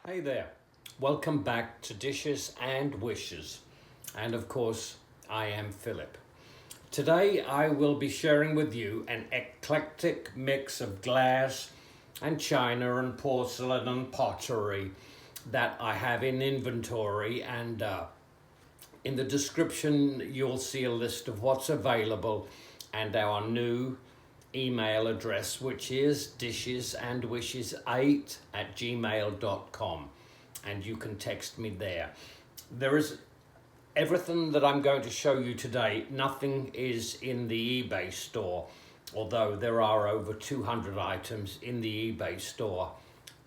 Hey there, welcome back to Dishes and Wishes, and of course I am Philip. Today I will be sharing with you an eclectic mix of glass and china and porcelain and pottery that I have in inventory, and in the description you'll see a list of what's available and our new email address, which is dishesandwishes8@gmail.com, and you can text me there. There is everything that I'm going to show you today. Nothing is in the eBay store, although there are over 200 items in the eBay store,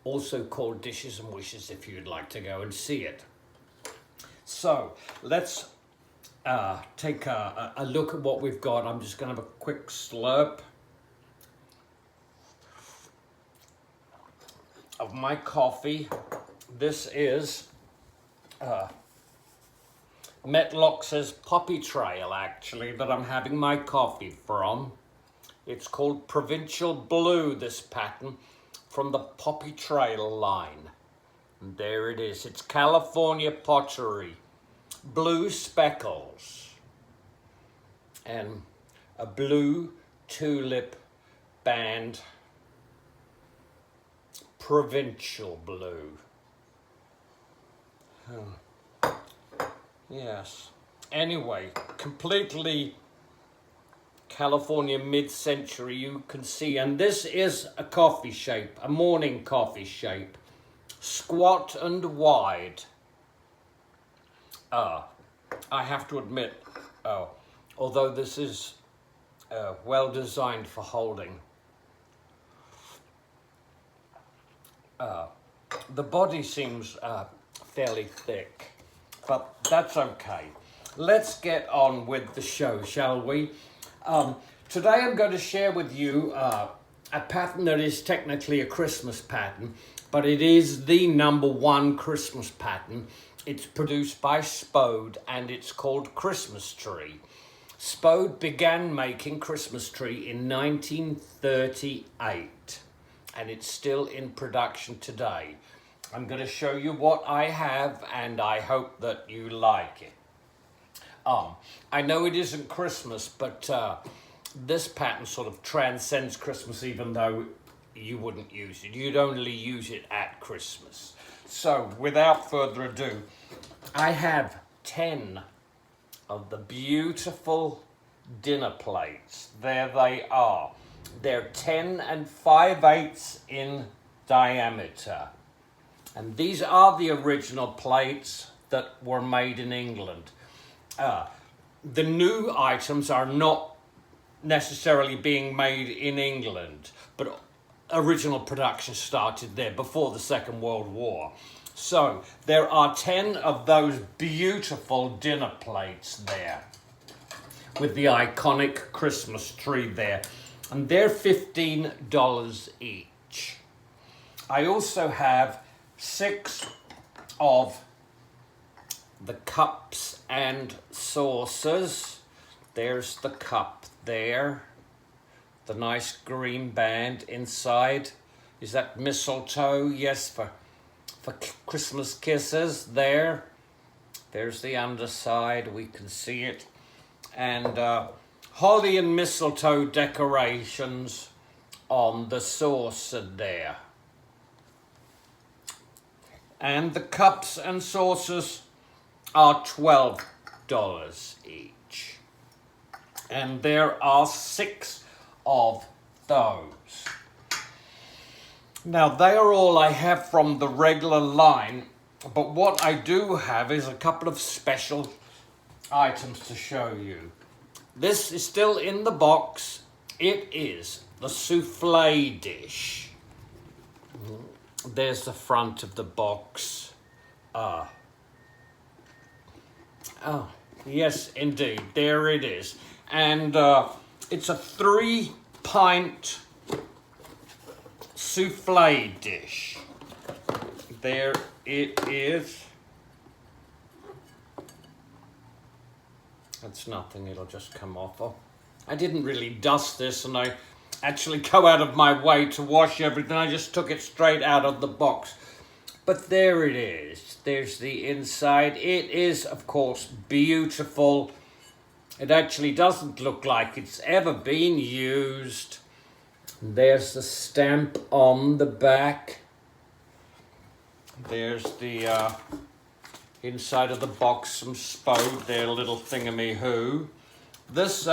also called Dishes and Wishes, if you'd like to go and see it. So let's take a look at what we've got. I'm just going to have a quick slurp of my coffee. This is Metlox's Poppy Trail, actually, that I'm having my coffee from. It's called Provincial Blue, this pattern, from the Poppy Trail line. And there it is. It's California Pottery. Blue speckles. And a blue tulip band. Provincial blue. Yes. Anyway, completely California mid-century, you can see. And this is a coffee shape, a morning coffee shape. Squat and wide. I have to admit, although this is well designed for holding, the body seems fairly thick, but that's okay. Let's get on with the show, shall we? Today I'm going to share with you a pattern that is technically a Christmas pattern, but it is the #1 Christmas pattern. It's produced by Spode and it's called Christmas Tree. Spode began making Christmas Tree in 1938. And it's still in production today. I'm going to show you what I have, and I hope that you like it. I know it isn't Christmas, but this pattern sort of transcends Christmas, even though you wouldn't use it. You'd only use it at Christmas. So, without further ado, I have 10 of the beautiful dinner plates. There they are. They're 10 5/8 in diameter. And these are the original plates that were made in England. The new items are not necessarily being made in England, but original production started there before the Second World War. So there are 10 of those beautiful dinner plates there with the iconic Christmas tree there. And they're $15 each. I also have 6 of the cups and saucers. There's the cup there. The nice green band inside. Is that mistletoe? Yes, for Christmas kisses there. There's the underside. We can see it. And holly and mistletoe decorations on the saucer there. And the cups and saucers are $12 each. And there are 6 of those. Now they are all I have from the regular line, but what I do have is a couple of special items to show you. This is still in the box. It is the souffle dish. There's the front of the box. Yes, indeed. There it is. And it's a 3-pint souffle dish. There it is. That's nothing, it'll just come off. Oh, I didn't really dust this, and I actually go out of my way to wash everything. I just took it straight out of the box. But there it is. There's the inside. It is, of course, beautiful. It actually doesn't look like it's ever been used. There's the stamp on the back. There's the inside of the box, some Spode, their little thingamy-hoo. This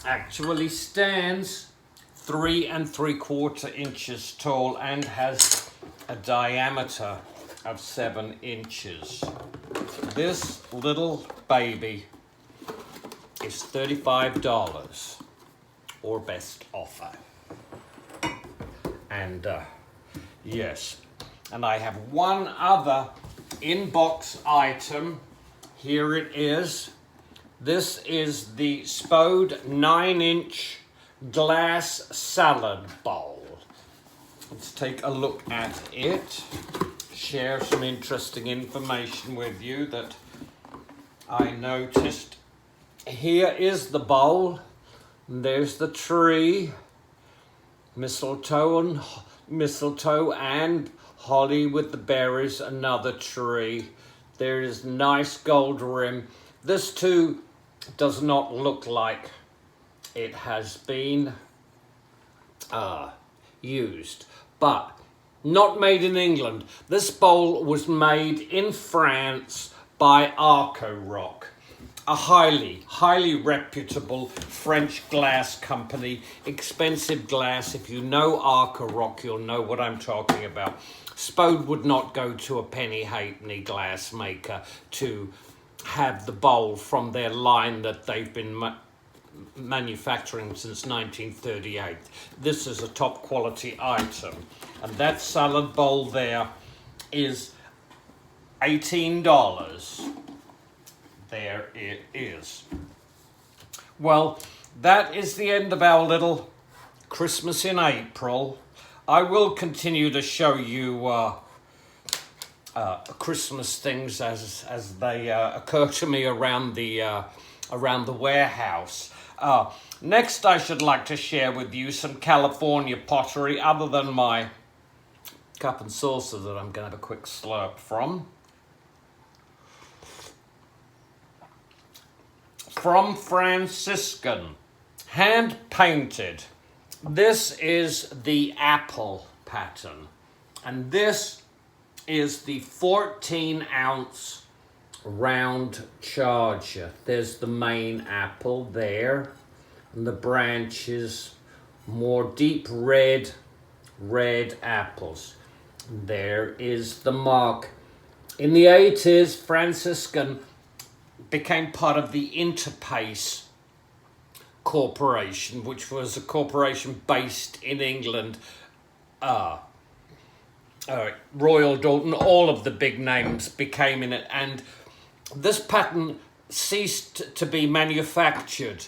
actually stands 3 3/4 inches tall and has a diameter of 7 inches. This little baby is $35 or best offer. And yes, and I have one other in-box item. Here it is. This is the Spode 9-inch glass salad bowl. Let's take a look at it. Share some interesting information with you that I noticed. Here is the bowl. There's the tree. Mistletoe and holly with the berries, another tree. There is nice gold rim. This too does not look like it has been used, but not made in England. This bowl was made in France by Rock, a highly reputable French glass company. Expensive glass. If you know Rock, you'll know what I'm talking about. Spode would not go to a penny halfpenny glass maker to have the bowl from their line that they've been manufacturing since 1938. This is a top quality item, and that salad bowl there is $18. There it is. Well, that is the end of our little Christmas in April. I will continue to show you Christmas things as they occur to me around the warehouse. Next, I should like to share with you some California pottery, other than my cup and saucer that I'm going to have a quick slurp from. From Franciscan, hand painted. This is the apple pattern, and this is the 14-ounce round charger. There's the main apple there, and the branches, more deep red apples. There is the mark. In the 80s, Franciscan became part of the Interpace Corporation, which was a corporation based in England. Royal Dalton, all of the big names became in it, and this pattern ceased to be manufactured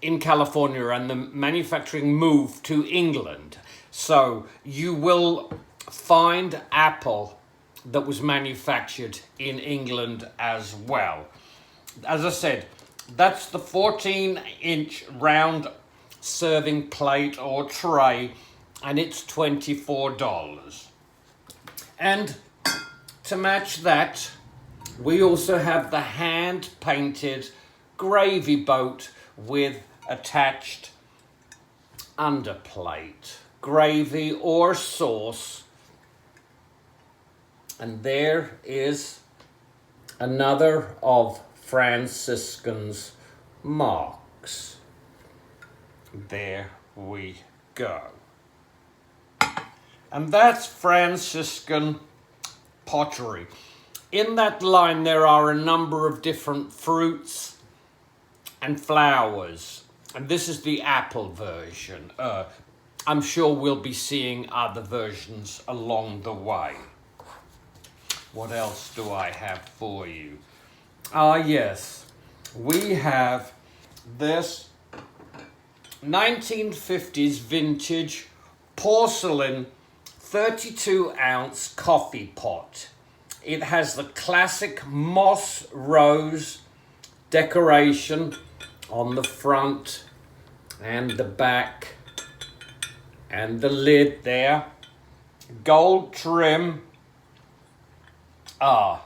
in California, and the manufacturing moved to England. So you will find apple that was manufactured in England as well. As I said, that's the 14-inch round serving plate or tray, and it's $24. And to match that, we also have the hand-painted gravy boat with attached underplate, gravy or sauce. And there is another of Franciscan's marks. There we go. And that's Franciscan pottery. In that line, there are a number of different fruits and flowers. And this is the apple version. I'm sure we'll be seeing other versions along the way. What else do I have for you? Yes, we have this 1950s vintage porcelain 32-ounce coffee pot. It has the classic moss rose decoration on the front and the back and the lid there. gold trim. How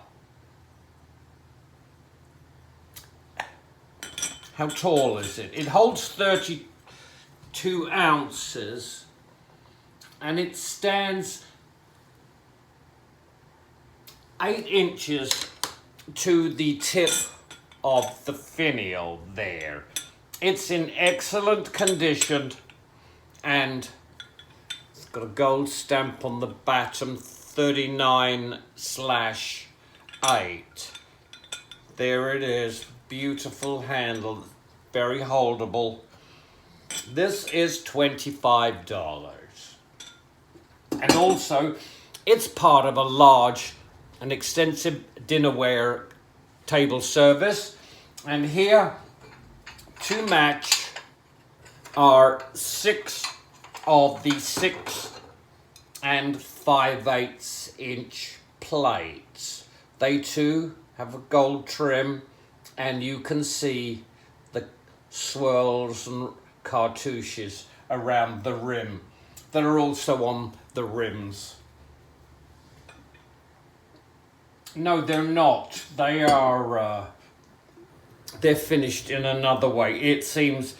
tall is it? It holds 32 ounces and it stands 8 inches to the tip of the finial there. It's in excellent condition and it's got a gold stamp on the bottom, 39/8. There it is, beautiful handle, very holdable. This is $25. And also, it's part of a large and extensive dinnerware table service. And here, to match, are 6 of the 6 5/8 inch plates. They too have a gold trim, and you can see the swirls and cartouches around the rim that are also on the rims. No, they're not. They are, they're finished in another way. It seems,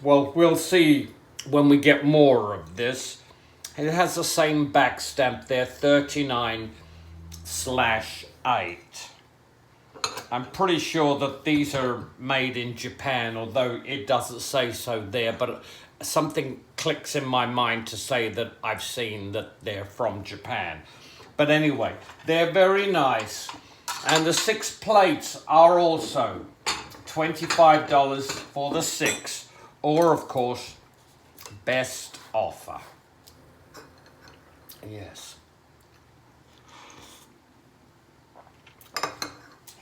well, we'll see when we get more of this. It has the same back stamp there, 39/8. I'm pretty sure that these are made in Japan, although it doesn't say so there, but something clicks in my mind to say that I've seen that they're from Japan. But anyway, they're very nice. And the 6 plates are also $25 for the 6, or of course, best offer. Yes.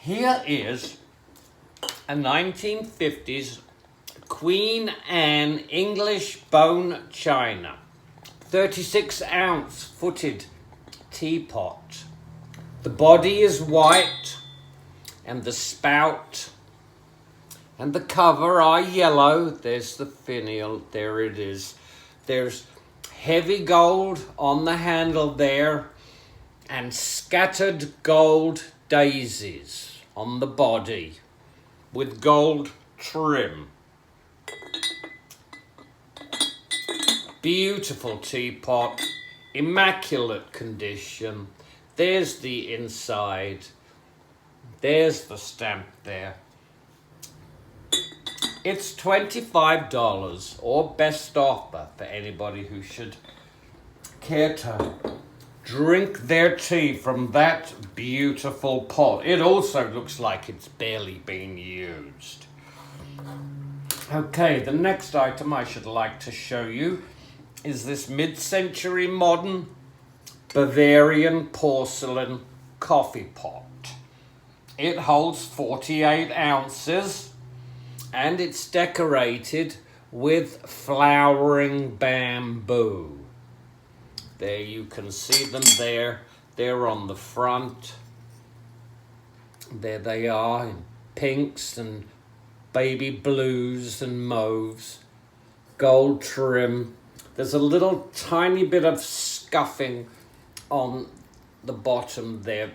Here is a 1950s Queen Anne English bone china, 36-ounce footed teapot. The body is white and the spout and the cover are yellow. There's the finial, there it is. There's heavy gold on the handle there and scattered gold daisies on the body with gold trim. Beautiful teapot, immaculate condition. There's the inside. There's the stamp there. It's $25 or best offer for anybody who should care to drink their tea from that beautiful pot. It also looks like it's barely been used. Okay, the next item I should like to show you is this mid-century modern Bavarian porcelain coffee pot. It holds 48 ounces and it's decorated with flowering bamboo. There you can see them there. They're on the front. There they are in pinks and baby blues and mauves. Gold trim. There's a little tiny bit of scuffing on the bottom there.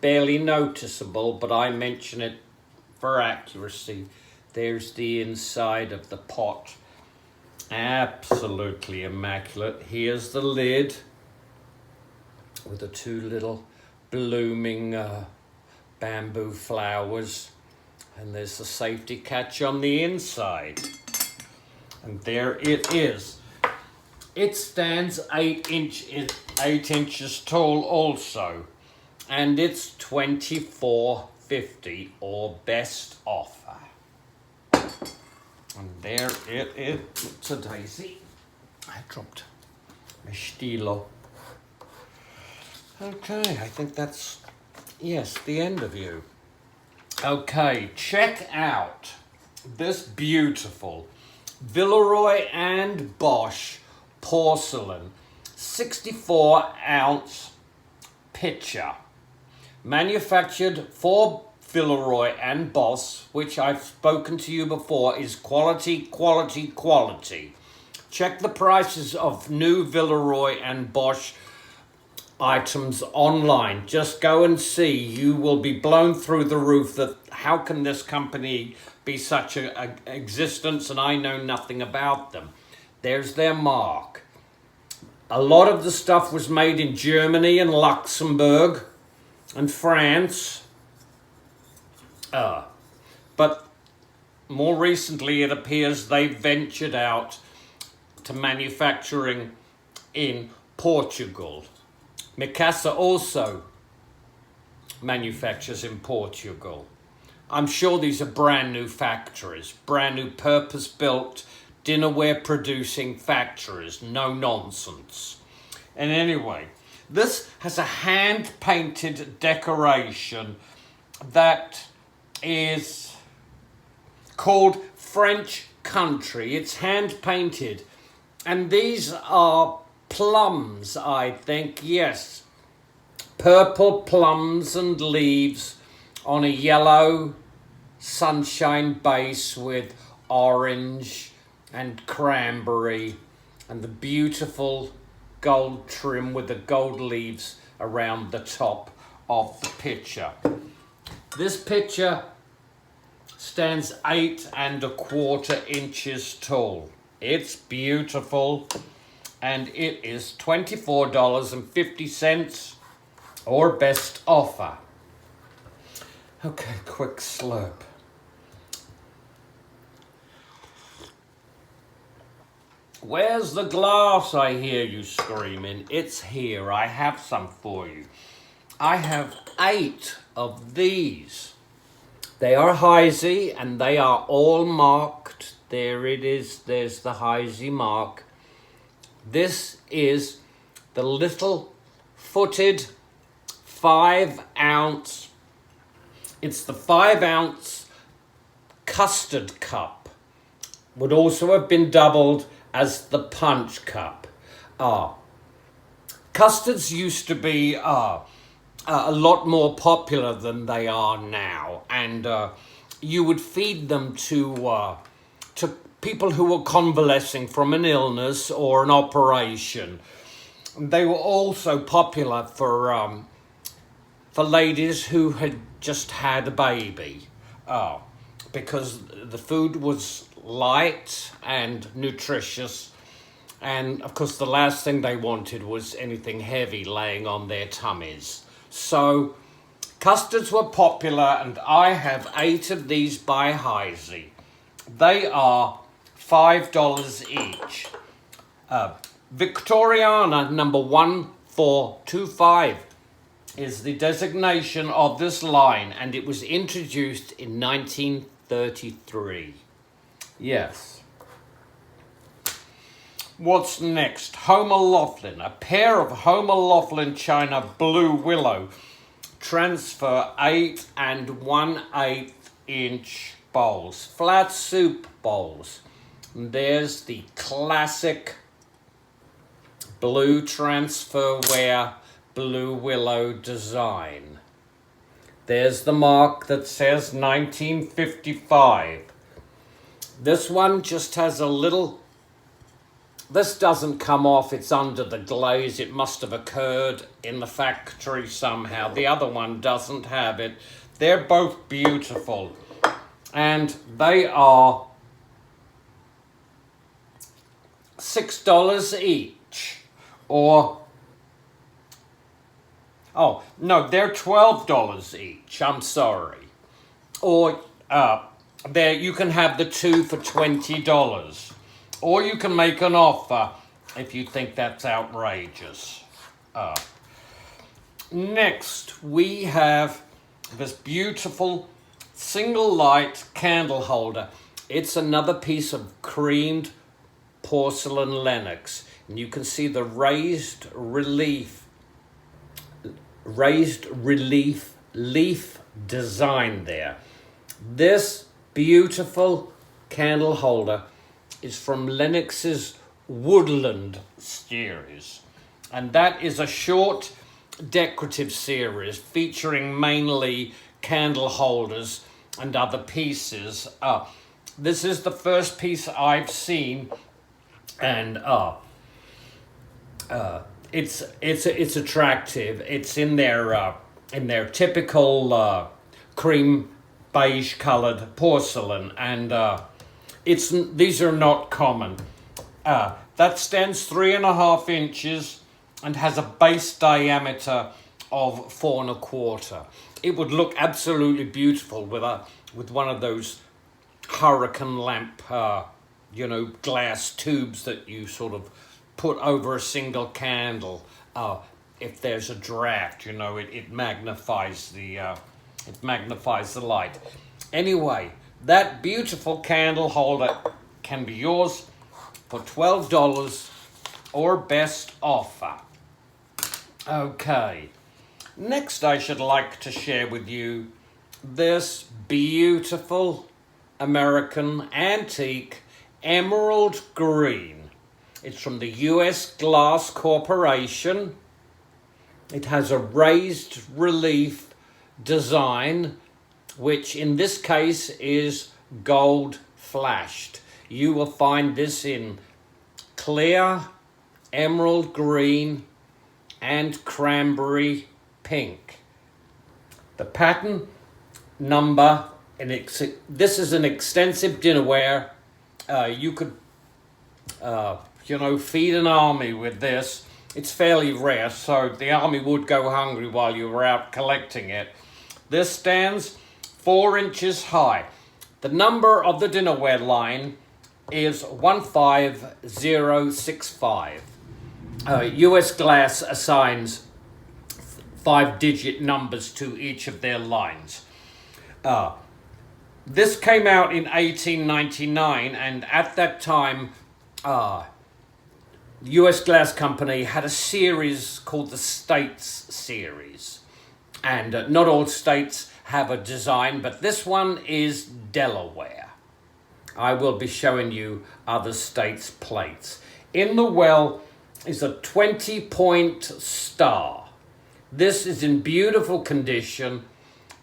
Barely noticeable, but I mention it for accuracy. There's the inside of the pot. Absolutely immaculate. Here's the lid with the 2 little blooming bamboo flowers. And there's the safety catch on the inside. And there it is. It stands 8 inches tall also. And it's $24.50 or best offer. And there it is. It's a daisy. I dropped my stilo. Okay, I think that's, yes, the end of you. Okay, check out this beautiful Villeroy and Boch porcelain 64-ounce pitcher. Manufactured for Villeroy and Boch, which I've spoken to you before, is quality, quality, quality. Check the prices of new Villeroy and Boch items online. Just go and see. You will be blown through the roof that how can this company be such a existence and I know nothing about them. There's their mark. A lot of the stuff was made in Germany and Luxembourg and France. But more recently it appears they ventured out to manufacturing in Portugal. Mikasa also manufactures in Portugal. I'm sure these are brand new factories, brand new purpose-built dinnerware producing factories, no nonsense. And anyway, this has a hand-painted decoration that is called French Country. It's hand-painted, and these are plums, I think, yes. Purple plums and leaves on a yellow sunshine base with orange and cranberry and the beautiful gold trim with the gold leaves around the top of the picture. This picture stands 8¼ inches tall. It's beautiful. And it is $24.50 or best offer. Okay, quick slurp. Where's the glass, I hear you screaming? It's here. I have some for you. I have 8 of these. They are Heisey and they are all marked. There it is. There's the Heisey mark. This is the little footed 5-ounce. It's the 5-ounce custard cup. Would also have been doubled as the punch cup. Custards used to be a lot more popular than they are now, and you would feed them to people who were convalescing from an illness or an operation. They were also popular for ladies who had just had a baby, because the food was light and nutritious, and of course the last thing they wanted was anything heavy laying on their tummies. So custards were popular, and I have 8 of these by Heisey. They are $5 each. Victoriana number 1425 is the designation of this line, and it was introduced in 1933. Yes. What's next? Homer Laughlin. A pair of Homer Laughlin China Blue Willow transfer 8 1/8 inch bowls, flat soup bowls. And there's the classic blue transferware Blue Willow design. There's the mark that says 1955. This one just has a little, this doesn't come off, it's under the glaze. It must have occurred in the factory somehow. The other one doesn't have it. They're both beautiful, and they are $6 each, or oh no, they're $12 each. I'm sorry. Or there you can have the 2 for $20, or you can make an offer if you think that's outrageous. Next, we have this beautiful single light candle holder. It's another piece of creamed porcelain Lenox, and you can see the raised relief leaf design there. This beautiful candle holder is from Lenox's Woodland series, and that is a short decorative series featuring mainly candle holders and other pieces. This is the first piece I've seen, and it's attractive. It's in their typical cream beige coloured porcelain, and these are not common. That stands 3.5 inches and has a base diameter of 4.25. It would look absolutely beautiful with one of those hurricane lamp, glass tubes that you sort of put over a single candle. If there's a draft, it magnifies the light. Anyway, that beautiful candle holder can be yours for $12 or best offer. Okay, next I should like to share with you this beautiful American antique emerald green. It's from the US Glass Corporation. It has a raised relief design, which in this case is gold flashed. You will find this in clear, emerald green, and cranberry pink. The pattern number, this is an extensive dinnerware. You could, feed an army with this. It's fairly rare, so the army would go hungry while you were out collecting it. This stands 4 inches high. The number of the dinnerware line is 15065. US Glass assigns 5-digit numbers to each of their lines. This came out in 1899, and at that time, the US Glass Company had a series called the States series. And not all states have a design, but this one is Delaware. I will be showing you other states' plates. In the well is a 20-point star. This is in beautiful condition.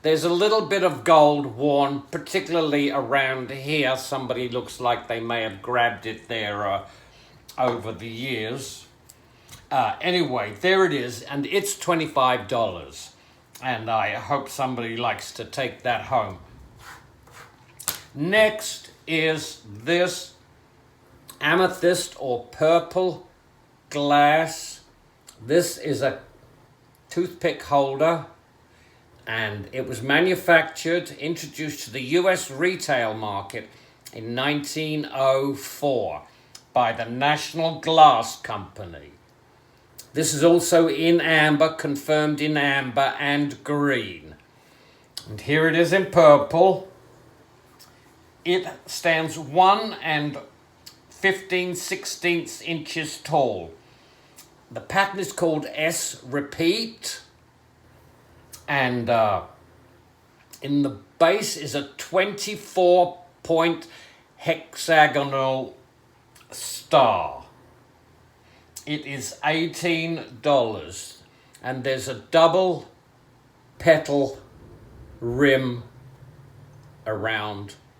There's a little bit of gold worn, particularly around here. Somebody looks like they may have grabbed it there over the years. Anyway, there it is, and it's $25. And I hope somebody likes to take that home. Next is this amethyst or purple glass. This is a toothpick holder, and it was introduced to the US retail market in 1904 by the National Glass Company. This is also in amber, confirmed in amber and green. And here it is in purple. It stands 1 15/16 inches tall. The pattern is called S Repeat. And in the base is a 24-point hexagonal star. It is $18, and there's a double petal rim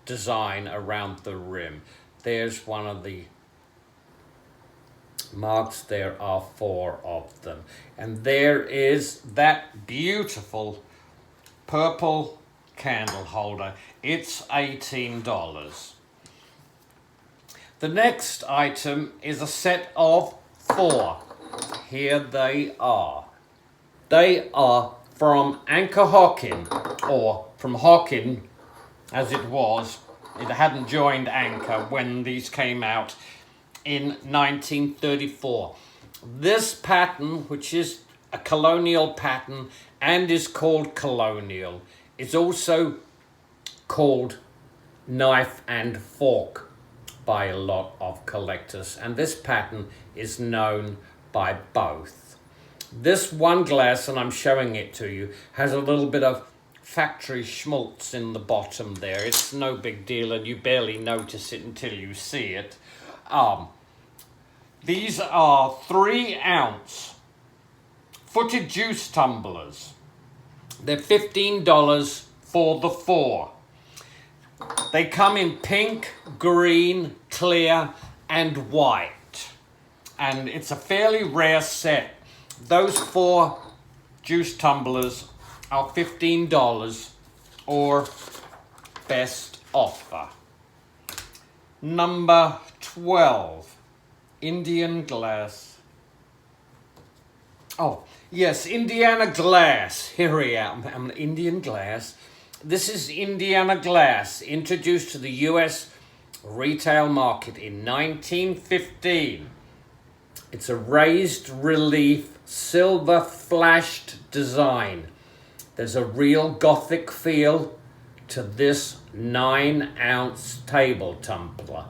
design around the rim. There's one of the marks. There are 4 of them. And there is that beautiful purple candle holder. It's $18. The next item is a set of 4. Here they are. They are from Anchor Hocking, or from Hocking as it was. It hadn't joined Anchor when these came out in 1934. This pattern, which is a colonial pattern and is called Colonial, is also called knife and fork by a lot of collectors, and this pattern is known by both. This one glass, and I'm showing it to you, has a little bit of factory schmaltz in the bottom there. It's no big deal, and you barely notice it until you see it. These are 3-ounce footed juice tumblers. They're $15 for the 4. They come in pink, green, clear, and white. and it's a fairly rare set. Those 4 juice tumblers are $15 or best offer. Number 12, Indian glass. Oh, yes, Indiana glass. Here we are, Indian glass. This is Indiana glass, introduced to the US retail market in 1915. It's a raised relief, silver flashed design. There's a real Gothic feel to this 9-ounce table tumbler.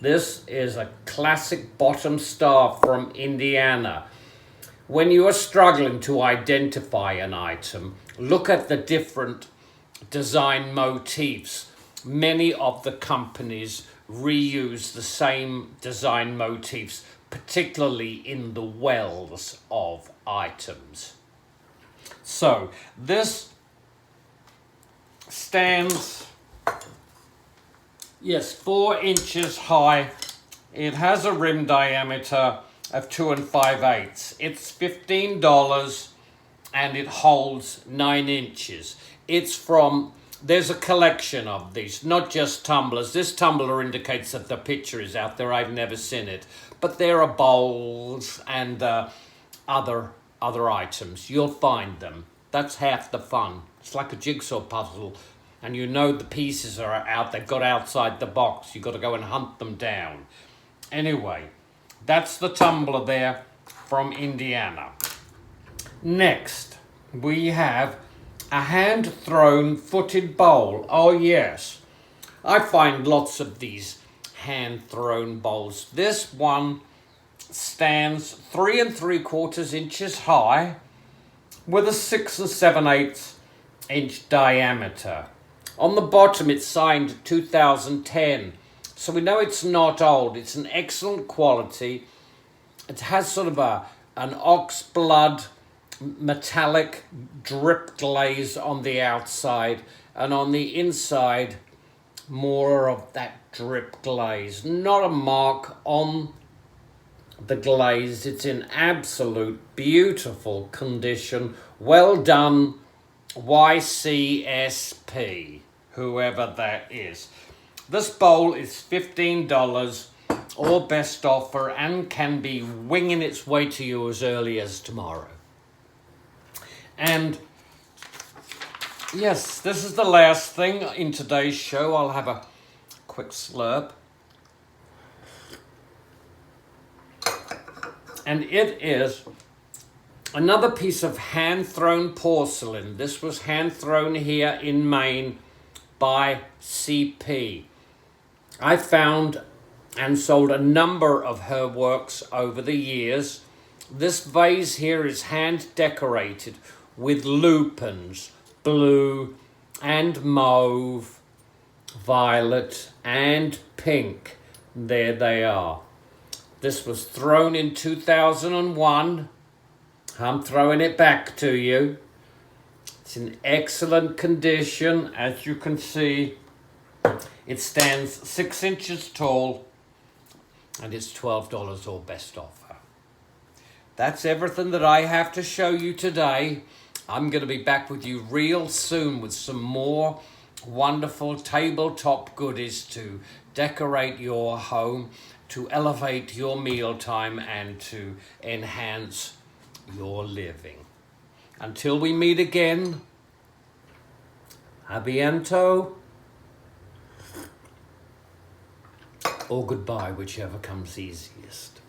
This is a classic bottom star from Indiana. When you are struggling to identify an item, look at the different design motifs. Many of the companies reuse the same design motifs, particularly in the wells of items. So this stands, yes, 4 inches high. It has a rim diameter of 2 5/8. It's $15 and it holds 9 inches. It's from, there's a collection of these, not just tumblers. This tumbler indicates that the picture is out there. I've never seen it. But there are bowls and other items. You'll find them. That's half the fun. It's like a jigsaw puzzle. And you know the pieces are out. They've got outside the box. You've got to go and hunt them down. Anyway, that's the tumbler there from Indiana. Next, we have a hand-thrown footed bowl. Oh, yes. I find lots of these hand-thrown bowls. This one stands 3 3/4 inches high with a 6 7/8 inch diameter. On the bottom, it's signed 2010. So we know it's not old. It's an excellent quality. It has sort of an ox blood metallic drip glaze on the outside, and on the inside more of that drip glaze. Not a mark on the glaze. It's in absolute beautiful condition. Well done, YCSP, whoever that is. This bowl is $15 or best offer and can be winging its way to you as early as tomorrow. And yes, this is the last thing in today's show. I'll have a quick slurp. And it is another piece of hand-thrown porcelain. This was hand-thrown here in Maine by CP. I found and sold a number of her works over the years. This vase here is hand-decorated with lupins, blue and mauve, violet and pink. There they are. This was thrown in 2001. I'm throwing it back to you. It's in excellent condition. As you can see, it stands 6 inches tall and it's $12 or best offer. That's everything that I have to show you today. I'm going to be back with you real soon with some more wonderful tabletop goodies to decorate your home, to elevate your mealtime, and to enhance your living. Until we meet again, a bientôt, or goodbye, whichever comes easiest.